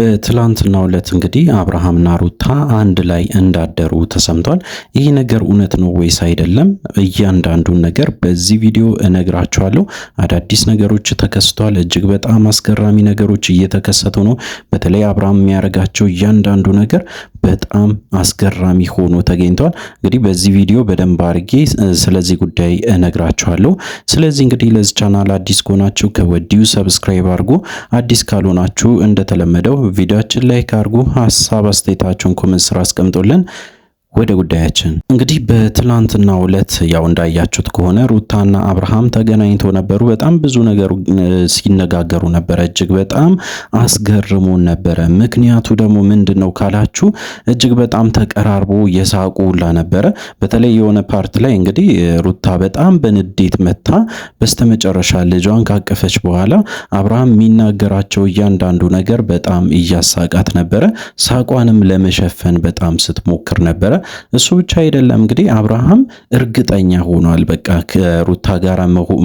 በትላንትናው ዕለት እንግዲህ አብርሃምና ሩታ አንድ ላይ እንዳደሩ ተሰምቷል። ይህ ነገር እውነት ነው ወይስ አይደለም? እያንዳንዱን ነገር በዚህ ቪዲዮ እነግራችኋለሁ። አዳዲስ ነገሮች ተከስተዋል። እጅግ በጣም አስገራሚ ነገሮች እየተከሰቱ ነው። በተለይ አብርሃም የሚያደርጋቸው እያንዳንዱ ነገር በጣም አስገራሚ ሆኖ ተገኝቷል። እንግዲህ በዚህ ቪዲዮ በደንብ አድርጌ ስለዚህ ጉዳይ እነግራችኋለሁ። ስለዚህ እንግዲህ ለዚህ ቻናል አዲስ ከሆናችሁ ከወዲሁ ሰብስክራይብ አድርጉ። አዲስ ካልሆናችሁ እንደተለመደው ቪዲዮአችን ላይክ አድርጉ። ሐሳብ አስተያየታችሁን ኮሜንት ስራ አስቀምጡልን። ወደ ጉዳያችን እንግዲህ በትላንትናው ዕለት ያው እንዳያችሁት ከሆነ ሩታና አብርሃም ተገናኝቶ ነበሩ። በጣም ብዙ ነገር ሲነጋገሩ ነበረ። እጅግ በጣም አስገርሞን ነበረ። ምክንያቱ ደግሞ ምንድነው ካላችሁ እጅግ በጣም ተቀራርቦ የሳቁ ሁላ ነበረ። በተለይ የሆነ ፓርት ላይ እንግዲህ ሩታ በጣም በንዴት መታ በስተመጨረሻ ልጇን ካቀፈች በኋላ አብርሃም የሚናገራቸው እያንዳንዱ ነገር በጣም እያሳቃት ነበረ። ሳቋንም ለመሸፈን በጣም ስትሞክር ነበረ። እሱ ብቻ አይደለም እንግዲህ አብርሃም እርግጠኛ ሆኗል። በቃ ከሩታ ጋር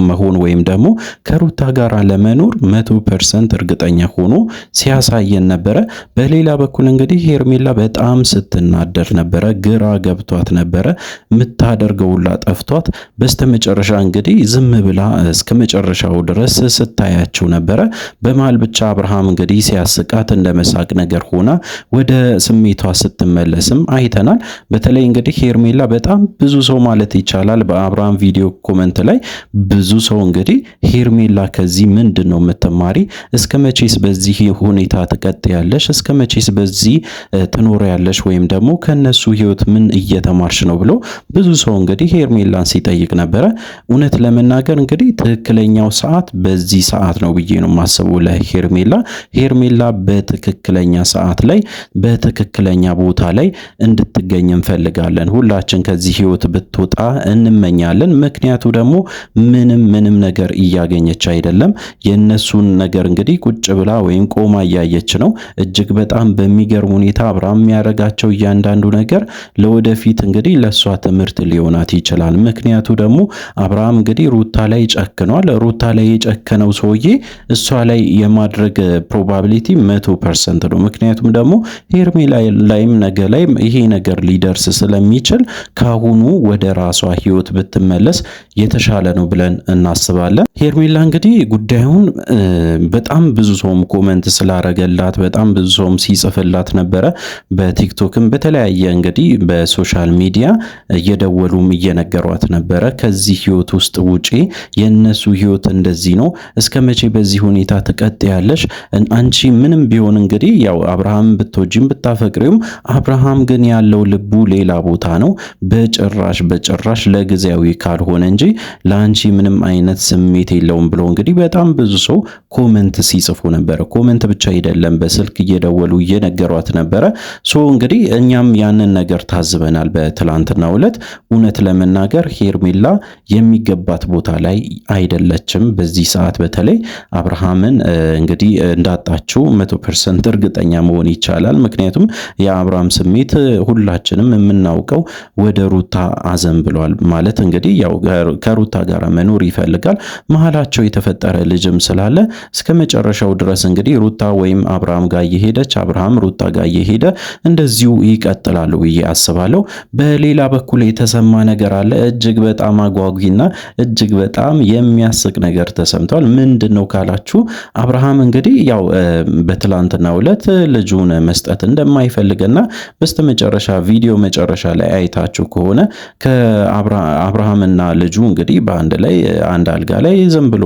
መሆን ወይም ደግሞ ከሩታ ጋር ለመኖር 100% እርግጠኛ ሆኖ ሲያሳየን ነበረ። በሌላ በኩል እንግዲህ ሄርሜላ በጣም ስትናደር ነበረ። ግራ ገብቷት ነበረ። የምታደርገው ሁላ ጠፍቷት በስተመጨረሻ እንግዲህ ዝም ብላ እስከ መጨረሻው ድረስ ስታያቸው ነበረ። በመሃል ብቻ አብርሃም እንግዲህ ሲያስቃት እንደመሳቅ ነገር ሆና ወደ ስሜቷ ስትመለስም አይተናል። በተለይ እንግዲህ ሄርሜላ በጣም ብዙ ሰው ማለት ይቻላል በአብርሃም ቪዲዮ ኮመንት ላይ ብዙ ሰው እንግዲህ ሄርሜላ ከዚህ ምንድነው የምትማሪ? እስከ መቼስ በዚህ ሁኔታ ትቀጥያለሽ? እስከ መቼስ በዚህ ትኖሪያለሽ? ወይም ደግሞ ከነሱ ህይወት ምን እየተማርሽ ነው ብሎ ብዙ ሰው እንግዲህ ሄርሜላን ሲጠይቅ ነበረ። እውነት ለመናገር እንግዲህ ትክክለኛው ሰዓት በዚህ ሰዓት ነው ብዬ ነው የማስበው ለሄርሜላ። ሄርሜላ በትክክለኛ ሰዓት ላይ በትክክለኛ ቦታ ላይ እንድትገኝ እንፈልጋለን። ሁላችን ከዚህ ህይወት ብትወጣ እንመኛለን። ምክንያቱ ደግሞ ምንም ነገር እያገኘች አይደለም። የነሱን ነገር እንግዲህ ቁጭ ብላ ወይም ቆማ እያየች ነው። እጅግ በጣም በሚገርም ሁኔታ አብርሃም የሚያደርጋቸው እያንዳንዱ ነገር ለወደፊት እንግዲህ ለሷ ትምህርት ሊሆናት ይችላል። ምክንያቱ ደግሞ አብርሃም እንግዲህ ሩታ ላይ ጨክኗል። ሩታ ላይ የጨከነው ሰውዬ እሷ ላይ የማድረግ ፕሮባቢሊቲ 100% ነው። ምክንያቱም ደግሞ ሄርሜላ ላይም ነገ ላይም ይሄ ነገር ሊደርስ ስለሚችል ካሁኑ ወደ ራሷ ህይወት ብትመለስ የተሻለ ነው ብለን እናስባለን። ሄርሜላ እንግዲህ ጉዳዩን በጣም ብዙ ሰውም ኮመንት ስላረገላት በጣም ብዙ ሰውም ሲጽፍላት ነበረ። በቲክቶክም በተለያየ እንግዲህ በሶሻል ሚዲያ እየደወሉም እየነገሯት ነበረ። ከዚህ ህይወት ውስጥ ውጪ፣ የነሱ ህይወት እንደዚህ ነው። እስከ መቼ በዚህ ሁኔታ ትቀጥያለሽ? አንቺ ምንም ቢሆን እንግዲህ ያው አብርሃም ብትወጂም ብታፈቅሪውም አብርሃም ግን ያለው ልቡ ሌላ ቦታ ነው። በጭራሽ ለጊዜያዊ ካልሆነ እንጂ ለአንቺ ምንም አይነት ስሜት የለውም ብሎ እንግዲህ በጣም ብዙ ሰው ኮመንት ሲጽፉ ነበረ። ኮመንት ብቻ አይደለም በስልክ እየደወሉ እየነገሯት ነበረ። እንግዲህ እኛም ያንን ነገር ታዝበናል በትላንትናው ዕለት። እውነት ለመናገር ሄርሜላ የሚገባት ቦታ ላይ አይደለችም በዚህ ሰዓት። በተለይ አብርሃምን እንግዲህ እንዳጣችው 100% እርግጠኛ መሆን ይቻላል። ምክንያቱም የአብርሃም ስሜት ሁላችንም የምናውቀው ወደ ሩታ አዘን ብሏል። ማለት እንግዲህ ያው ከሩታ ጋር መኖር ይፈልጋል። መሃላቸው የተፈጠረ ልጅም ስላለ እስከ መጨረሻው ድረስ እንግዲህ ሩታ ወይም አብርሃም ጋር እየሄደች አብርሃም ሩታ ጋር እየሄደ እንደዚሁ ይቀጥላሉ ብዬ አስባለሁ። በሌላ በኩል የተሰማ ነገር አለ። እጅግ በጣም አጓጊና እጅግ በጣም የሚያስቅ ነገር ተሰምቷል። ምንድነው ካላችሁ አብርሃም እንግዲህ ያው በትላንትናው ዕለት ልጁን መስጠት እንደማይፈልግና በስተመጨረሻ ቪዲዮ መጨረሻ ላይ አይታችሁ ከሆነ ከአብርሃምና ልጁ እንግዲህ በአንድ ላይ አንድ አልጋ ላይ ዝም ብሎ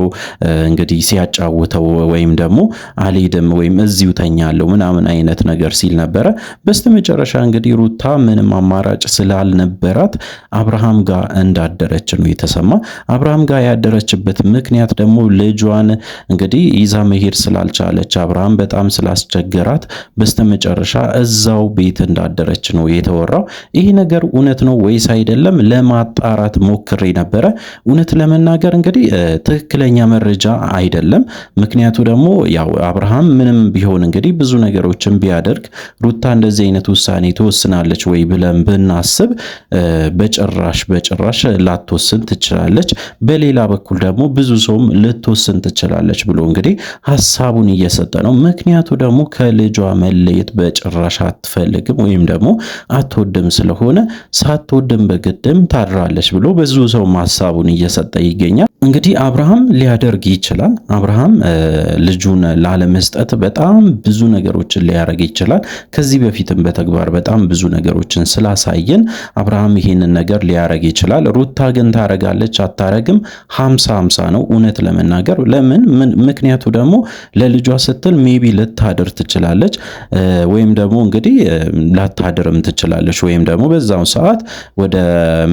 እንግዲህ ሲያጫውተው ወይም ደግሞ አልሄድም ወይም እዚሁ ተኛለሁ ምናምን አይነት ነገር ሲል ነበረ። በስተመጨረሻ እንግዲህ ሩታ ምንም አማራጭ ስላልነበራት አብርሃም ጋር እንዳደረች ነው የተሰማ። አብርሃም ጋር ያደረችበት ምክንያት ደግሞ ልጇን እንግዲህ ይዛ መሄድ ስላልቻለች አብርሃም በጣም ስላስቸገራት በስተመጨረሻ እዛው ቤት እንዳደረች ነው የተወራው። የሰራው። ይህ ነገር እውነት ነው ወይስ አይደለም ለማጣራት ሞክሬ ነበረ። እውነት ለመናገር እንግዲህ ትክክለኛ መረጃ አይደለም። ምክንያቱ ደግሞ ያው አብርሃም ምንም ቢሆን እንግዲህ ብዙ ነገሮችን ቢያደርግ ሩታ እንደዚህ አይነት ውሳኔ ትወስናለች ወይ ብለን ብናስብ በጭራሽ ላትወስን ትችላለች። በሌላ በኩል ደግሞ ብዙ ሰውም ልትወስን ትችላለች ብሎ እንግዲህ ሐሳቡን እየሰጠ ነው። ምክንያቱ ደግሞ ከልጇ መለየት በጭራሽ አትፈልግም ወይም ደግሞ አትወድም፣ ስለሆነ ሳትወድም በግድም ታድራለች ብሎ ብዙ ሰው ሐሳቡን እየሰጠ ይገኛል። እንግዲህ አብርሃም ሊያደርግ ይችላል። አብርሃም ልጁን ላለመስጠት በጣም ብዙ ነገሮችን ሊያደርግ ይችላል። ከዚህ በፊትም በተግባር በጣም ብዙ ነገሮችን ስላሳየን አብርሃም ይሄንን ነገር ሊያደርግ ይችላል። ሩታ ግን ታረጋለች አታረግም 50-50 ነው እውነት ለመናገር። ለምን? ምክንያቱ ደግሞ ለልጇ ስትል ሜቢ ልታድር ትችላለች፣ ወይም ደግሞ እንግዲህ ላታድርም ትችላለች፣ ወይም ደግሞ በዛው ሰዓት ወደ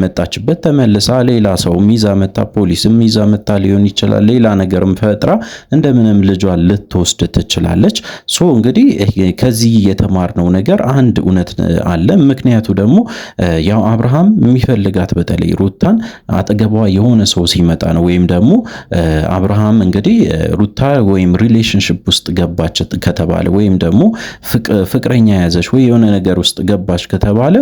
መጣችበት ተመልሳ ሌላ ሰው ሚዛ መታ ፖሊስም ሚዛ መታ ሊሆን ይችላል። ሌላ ነገርም ፈጥራ እንደምንም ልጇን ልትወስድ ትችላለች። ሶ እንግዲህ ከዚህ የተማርነው ነገር አንድ እውነት አለ። ምክንያቱ ደግሞ ያው አብርሃም የሚፈልጋት በተለይ ሩታን አጠገቧ የሆነ ሰው ሲመጣ ነው። ወይም ደግሞ አብርሃም እንግዲህ ሩታ ወይም ሪሌሽንሺፕ ውስጥ ገባች ከተባለ ወይም ደግሞ ፍቅረኛ ያዘች ወይ የሆነ ነገር ውስጥ ገባች ከተባለ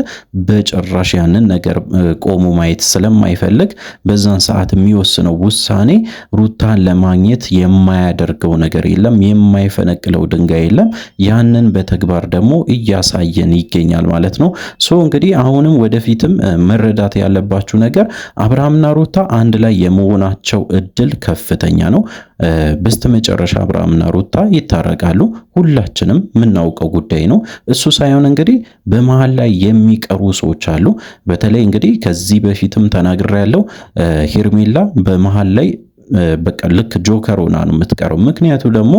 በጭራሽ ያንን ነገር ቆሞ ማየት ስለማይፈልግ በዛን ሰዓት የሚወስነው ውሳኔ ሩታን ለማግኘት የማያደርገው ነገር የለም፣ የማይፈነቅለው ድንጋይ የለም። ያንን በተግባር ደግሞ እያሳየን ይገኛል ማለት ነው። ሶ እንግዲህ አሁንም ወደፊትም መረዳት ያለባችሁ ነገር አብርሃምና ሩታ አንድ ላይ የመሆናቸው እድል ከፍተኛ ነው። በስተመጨረሻ አብርሃምና ሩታ ይታረቃሉ። ሁላችንም የምናውቀው ጉዳይ ነው። እሱ ሳይሆን እንግዲህ በመሃል ላይ የሚቀሩ ሰዎች አሉ። በተለይ እንግዲህ ከዚህ በፊትም ተናግሬያለሁ። ሄርሜላ በመሃል ላይ በቃ ልክ ጆከር ሆና ነው የምትቀረው። ምክንያቱ ደግሞ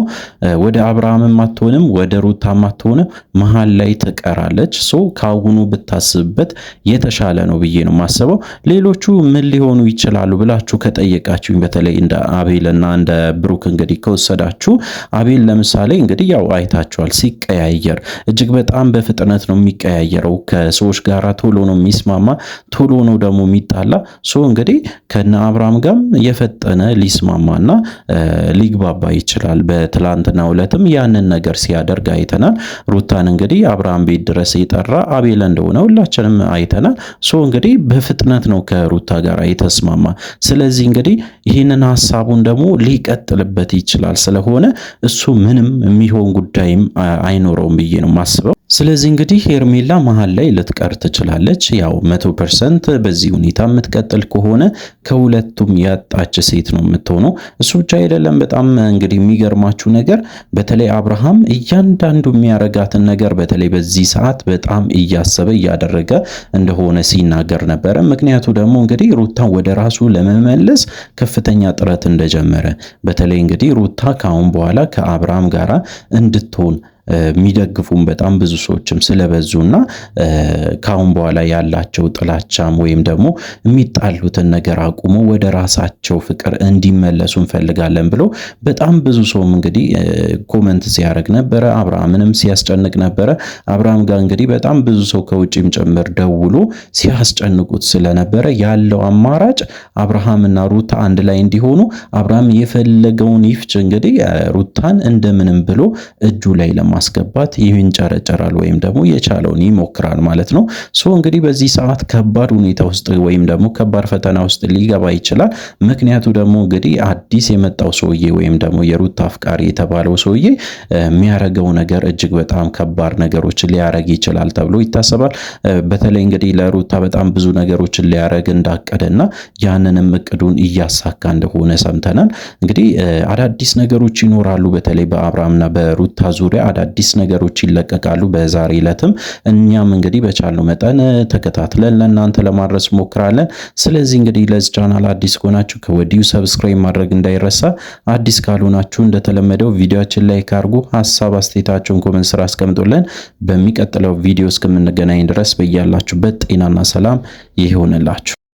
ወደ አብርሃምም አትሆንም ወደ ሩታም አትሆንም፣ መሃል ላይ ትቀራለች። ሶ ካሁኑ ብታስብበት የተሻለ ነው ብዬ ነው የማስበው። ሌሎቹ ምን ሊሆኑ ይችላሉ ብላችሁ ከጠየቃችሁኝ በተለይ እንደ አቤልና እንደ ብሩክ እንግዲህ ከወሰዳችሁ አቤል ለምሳሌ እንግዲህ ያው አይታችኋል፣ ሲቀያየር እጅግ በጣም በፍጥነት ነው የሚቀያየረው። ከሰዎች ጋራ ቶሎ ነው የሚስማማ፣ ቶሎ ነው ደግሞ የሚጣላ። ሶ እንግዲህ ከነ አብርሃም ጋርም የፈጠነ ሊስማማና ሊግባባ ይችላል። በትላንትናው ዕለትም ያንን ነገር ሲያደርግ አይተናል። ሩታን እንግዲህ አብርሃም ቤት ድረስ የጠራ አቤል እንደሆነ ሁላችንም አይተናል። ሶ እንግዲህ በፍጥነት ነው ከሩታ ጋር የተስማማ። ስለዚህ እንግዲህ ይህንን ሐሳቡን ደግሞ ሊቀጥልበት ይችላል። ስለሆነ እሱ ምንም የሚሆን ጉዳይም አይኖረውም ብዬ ነው የማስበው። ስለዚህ እንግዲህ ሄርሜላ መሃል ላይ ልትቀር ትችላለች። ያው 100% በዚህ ሁኔታ የምትቀጥል ከሆነ ከሁለቱም ያጣች ሴት ነው የምትሆነው። እሱ ብቻ አይደለም። በጣም እንግዲህ የሚገርማችሁ ነገር በተለይ አብርሃም እያንዳንዱ የሚያረጋትን ነገር በተለይ በዚህ ሰዓት በጣም እያሰበ እያደረገ እንደሆነ ሲናገር ነበረ። ምክንያቱ ደግሞ እንግዲህ ሩታን ወደ ራሱ ለመመለስ ከፍተኛ ጥረት እንደጀመረ በተለይ እንግዲህ ሩታ ካሁን በኋላ ከአብርሃም ጋራ እንድትሆን የሚደግፉም በጣም ብዙ ሰዎችም ስለበዙና ካሁን በኋላ ያላቸው ጥላቻም ወይም ደግሞ የሚጣሉትን ነገር አቁሞ ወደ ራሳቸው ፍቅር እንዲመለሱ እንፈልጋለን ብሎ በጣም ብዙ ሰውም እንግዲህ ኮመንት ሲያደርግ ነበረ። አብርሃምንም ሲያስጨንቅ ነበረ። አብርሃም ጋር እንግዲህ በጣም ብዙ ሰው ከውጭም ጭምር ደውሎ ሲያስጨንቁት ስለነበረ ያለው አማራጭ አብርሃምና ሩታ አንድ ላይ እንዲሆኑ አብርሃም የፈለገውን ይፍጭ እንግዲህ ሩታን እንደምንም ብሎ እጁ ላይ ማስገባት ይንጨረጨራል ወይም ደግሞ የቻለውን ይሞክራል ማለት ነው። ሶ እንግዲህ በዚህ ሰዓት ከባድ ሁኔታ ውስጥ ወይም ደግሞ ከባድ ፈተና ውስጥ ሊገባ ይችላል። ምክንያቱ ደግሞ እንግዲህ አዲስ የመጣው ሰውዬ ወይም ደግሞ የሩታ አፍቃሪ የተባለው ሰውዬ የሚያረገው ነገር እጅግ በጣም ከባድ ነገሮችን ሊያረግ ይችላል ተብሎ ይታሰባል። በተለይ እንግዲህ ለሩታ በጣም ብዙ ነገሮችን ሊያረግ እንዳቀደና ያንንም እቅዱን እያሳካ እንደሆነ ሰምተናል። እንግዲህ አዳዲስ ነገሮች ይኖራሉ። በተለይ በአብርሃምና በሩታ ዙሪያ አዲስ ነገሮች ይለቀቃሉ። በዛሬ ዕለትም እኛም እንግዲህ በቻልነው መጠን ተከታትለን ለእናንተ ለማድረስ ሞክራለን። ስለዚህ እንግዲህ ለዚህ ቻናል አዲስ ከሆናችሁ ከወዲሁ ሰብስክራይብ ማድረግ እንዳይረሳ። አዲስ ካልሆናችሁ እንደተለመደው ቪዲዮአችን ላይ ካርጉ ሐሳብ አስተያየታችሁን ኮሜንት ስራ አስቀምጡልን። በሚቀጥለው ቪዲዮ እስከምንገናኝ ድረስ በያላችሁበት ጤናና ሰላም ይሁንላችሁ።